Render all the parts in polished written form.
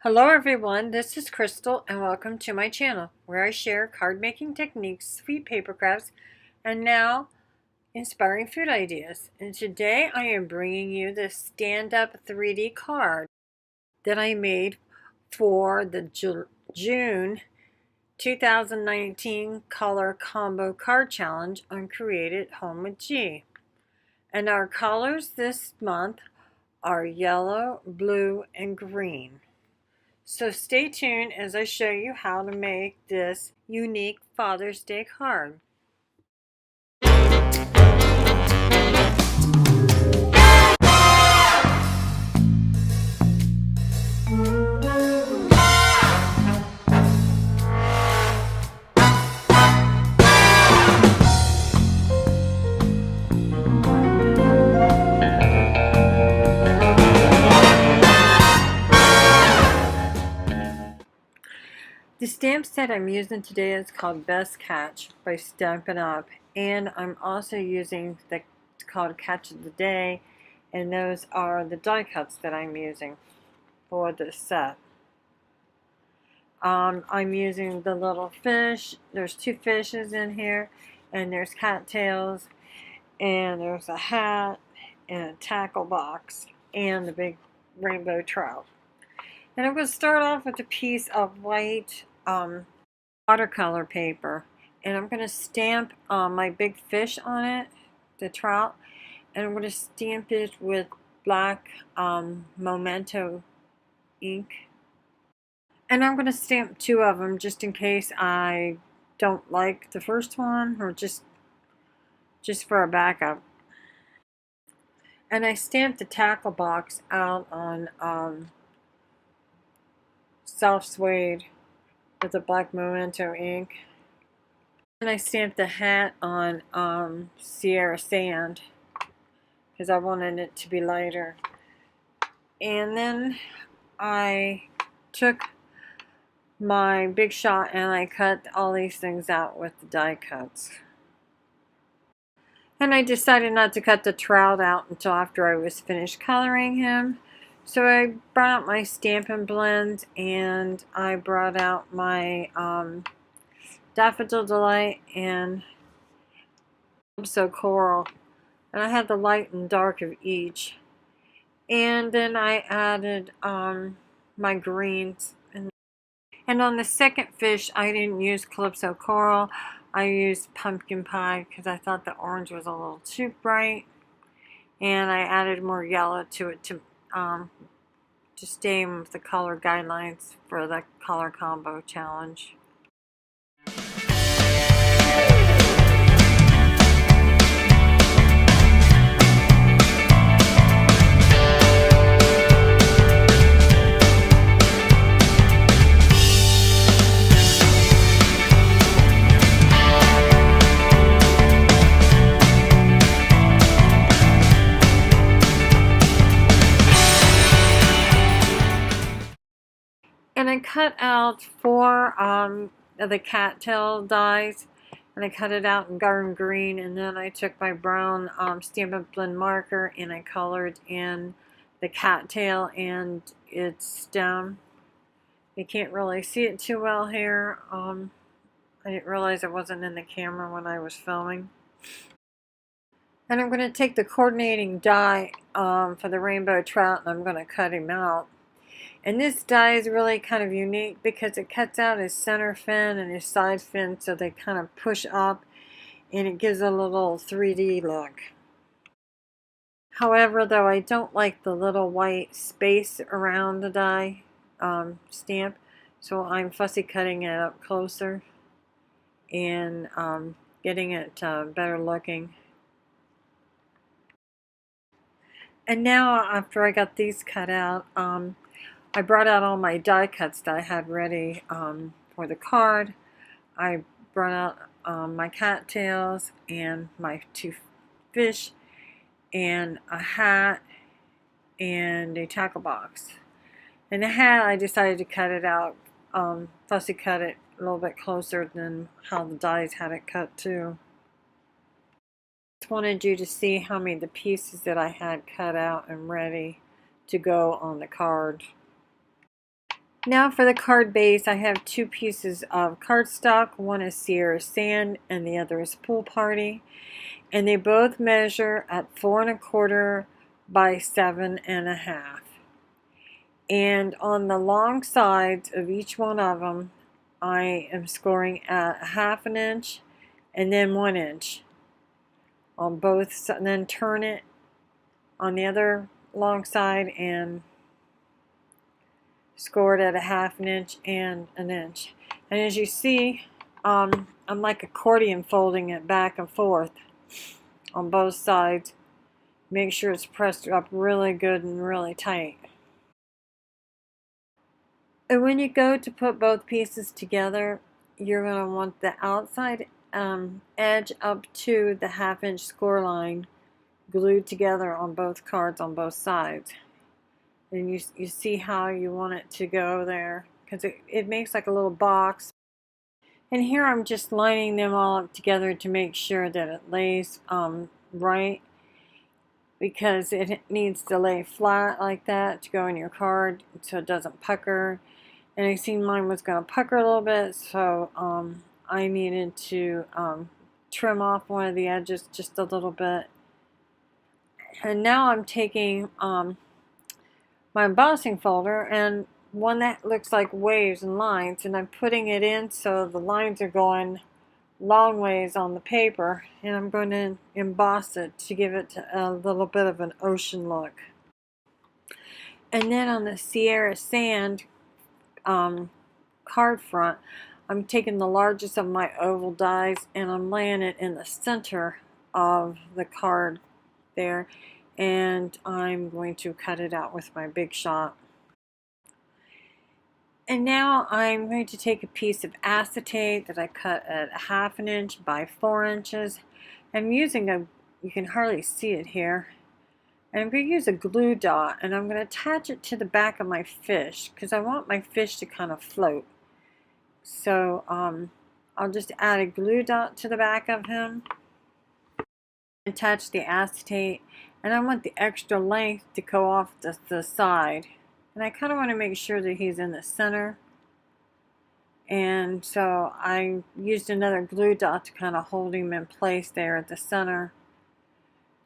Hello everyone, this is Crystal and welcome to my channel where I share card making techniques, sweet paper crafts, and now inspiring food ideas. And today I am bringing you this stand-up 3D card that I made for the June 2019 Color Combo Card Challenge on Create at Home with G. And our colors this month are yellow, blue, and green. So stay tuned as I show you how to make this unique Father's Day card. The stamp set I'm using today is called Best Catch by Stampin' Up, and I'm also using it's called Catch of the Day, and those are the die cuts that I'm using for this set. I'm using the little fish. There's two fishes in here, and there's cattails, and there's a hat and a tackle box and the big rainbow trout. And I'm going to start off with a piece of white watercolor paper, and I'm going to stamp my big fish on it, the trout, and I'm going to stamp it with black momento ink. And I'm going to stamp two of them just in case I don't like the first one, or just for a backup. And I stamped the tackle box out on soft suede with the black memento ink. And I stamped the hat on Sierra Sand because I wanted it to be lighter. And then I took my Big Shot and I cut all these things out with the die cuts. And I decided not to cut the trout out until after I was finished coloring him. So I brought out my Stampin' blend, and I brought out my Daffodil Delight and Calypso Coral. And I had the light and dark of each. And then I added my greens. And on the second fish, I didn't use Calypso Coral. I used Pumpkin Pie because I thought the orange was a little too bright. And I added more yellow to it to stay in with the color guidelines for the color combo challenge. And I cut out four of the cattail dies, and I cut it out in garden green, and then I took my brown Stampin' Blend marker and I colored in the cattail and its stem. You can't really see it too well here. I didn't realize it wasn't in the camera when I was filming. And I'm going to take the coordinating die for the rainbow trout, and I'm going to cut him out. And this die is really kind of unique because it cuts out his center fin and his side fin, so they kind of push up, and it gives a little 3D look. However, though, I don't like the little white space around the die stamp, so I'm fussy cutting it up closer and getting it better looking. And now, after I got these cut out, I brought out all my die cuts that I had ready for the card. I brought out my cattails and my two fish and a hat and a tackle box. And the hat, I decided to cut it out, fussy cut it a little bit closer than how the dies had it cut too. Just wanted you to see how many of the pieces that I had cut out and ready to go on the card. Now for the card base, I have two pieces of cardstock. One is Sierra Sand and the other is Pool Party. And they both measure at 4¼ by 7½. And on the long sides of each one of them, I am scoring at 1/2 inch and then 1 inch on both, and then turn it on the other long side and score it at 1/2 inch and 1 inch. And as you see, I'm like accordion folding it back and forth on both sides. Make sure it's pressed up really good and really tight. And when you go to put both pieces together, you're going to want the outside edge up to the 1/2 inch score line glued together on both cards on both sides. And you see how you want it to go there, because it makes like a little box. And here I'm just lining them all up together to make sure that it lays right, because it needs to lay flat like that to go in your card so it doesn't pucker. And I seen mine was going to pucker a little bit, so I needed to trim off one of the edges just a little bit. And now I'm taking my embossing folder and one that looks like waves and lines, and I'm putting it in so the lines are going long ways on the paper, and I'm going to emboss it to give it a little bit of an ocean look. And then on the Sierra Sand card front, I'm taking the largest of my oval dies and I'm laying it in the center of the card there, and I'm going to cut it out with my Big Shot. And now I'm going to take a piece of acetate that I cut at 1/2 inch by 4 inches. I'm using you can hardly see it here. And I'm going to use a glue dot, and I'm going to attach it to the back of my fish because I want my fish to kind of float. So I'll just add a glue dot to the back of him, attach the acetate, and I want the extra length to go off the side. And I kind of want to make sure that he's in the center. And so I used another glue dot to kind of hold him in place there at the center.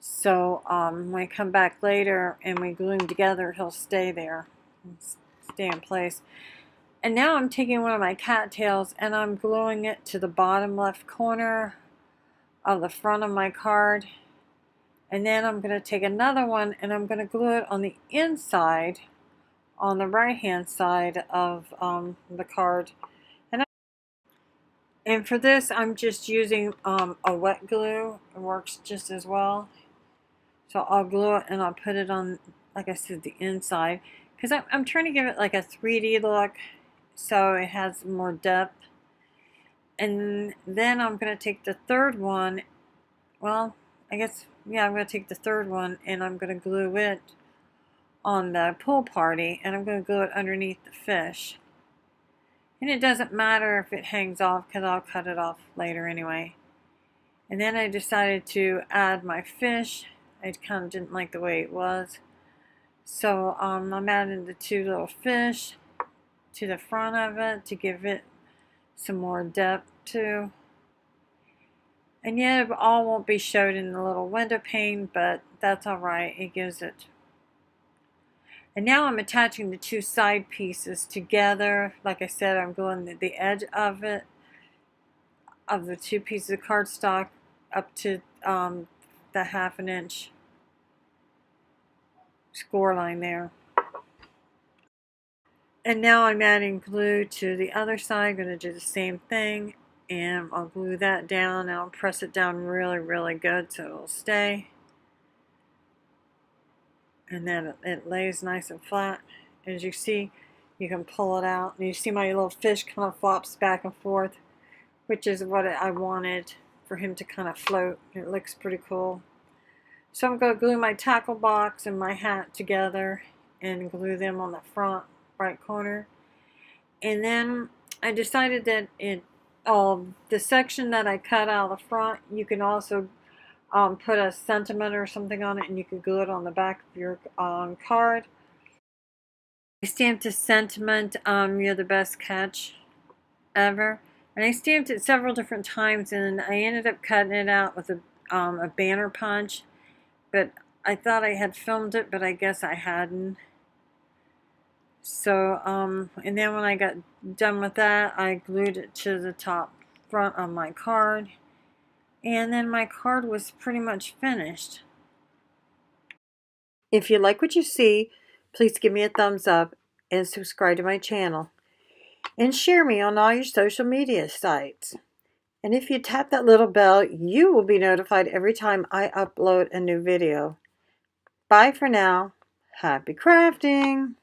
So when I come back later and we glue him together, he'll stay there, stay in place. And now I'm taking one of my cattails and I'm gluing it to the bottom left corner of the front of my card. And then I'm going to take another one and I'm going to glue it on the inside, on the right hand side of the card. And for this I'm just using a wet glue. It works just as well. So I'll glue it and I'll put it on, like I said, the inside, because I'm trying to give it like a 3D look so it has more depth. And then I'm going to take the third one, well, I guess, yeah, I'm going to take the third one and I'm going to glue it on the Pool Party, and I'm going to glue it underneath the fish. And it doesn't matter if it hangs off because I'll cut it off later anyway. And then I decided to add my fish. I kind of didn't like the way it was. So I'm adding the two little fish to the front of it to give it some more depth too. And yeah, it all won't be showed in the little window pane, but that's alright, it gives it. And now I'm attaching the two side pieces together. Like I said, I'm gluing the edge of it, of the two pieces of cardstock, up to the 1/2 inch score line there. And now I'm adding glue to the other side. I'm going to do the same thing, and I'll glue that down and I'll press it down really, really good so it'll stay. And then it lays nice and flat. As you see, you can pull it out, and you see my little fish kind of flops back and forth, which is what I wanted, for him to kind of float. It looks pretty cool. So I'm going to glue my tackle box and my hat together and glue them on the front right corner. And then I decided that the section that I cut out of the front, you can also put a sentiment or something on it, and you can glue it on the back of your card. I stamped a sentiment, you're the best catch ever. And I stamped it several different times, and I ended up cutting it out with a banner punch. But I thought I had filmed it, but I guess I hadn't. So, and then when I got done with that, I glued it to the top front of my card. And then my card was pretty much finished. If you like what you see, please give me a thumbs up and subscribe to my channel. And share me on all your social media sites. And if you tap that little bell, you will be notified every time I upload a new video. Bye for now. Happy crafting!